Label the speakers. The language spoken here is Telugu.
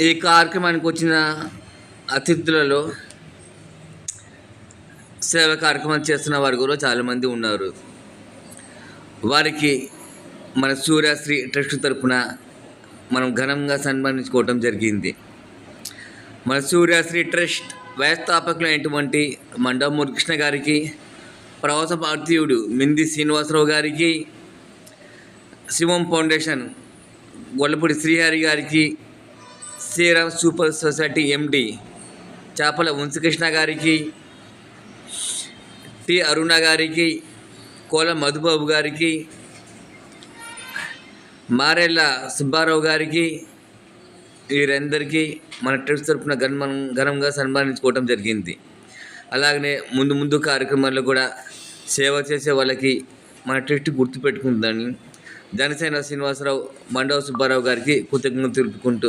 Speaker 1: ఈ కార్యక్రమానికి వచ్చిన అతిథులలో సేవ కార్యక్రమాలు చేస్తున్న వారు కూడా చాలామంది ఉన్నారు. వారికి మన సూర్యశ్రీ ట్రస్ట్ తరఫున మనం ఘనంగా సన్మానించుకోవటం జరిగింది. మన సూర్యశ్రీ ట్రస్ట్ వ్యవస్థాపకులైనటువంటి మండవ మురకృష్ణ గారికి, ప్రవాస భారతీయుడు మింది శ్రీనివాసరావు గారికి, శివం ఫౌండేషన్ గొల్లపూడి శ్రీహరి గారికి, శ్రీరామ్ సూపర్ సొసైటీ ఎండి చాపల వంశకృష్ణ గారికి, టి అరుణ గారికి, కోల మధుబాబు గారికి, మారెళ్ళ సుబ్బారావు గారికి, వీరందరికీ మన ట్రస్ట్ తరఫున ఘనంగా సన్మానించుకోవటం జరిగింది. అలాగనే ముందు కార్యక్రమాల్లో కూడా సేవ చేసే వాళ్ళకి మన ట్రస్ట్ గుర్తుపెట్టుకుందని జనసేన శ్రీనివాసరావు, మండవ సుబ్బారావు గారికి కృతజ్ఞతలు తెలుపుకుంటూ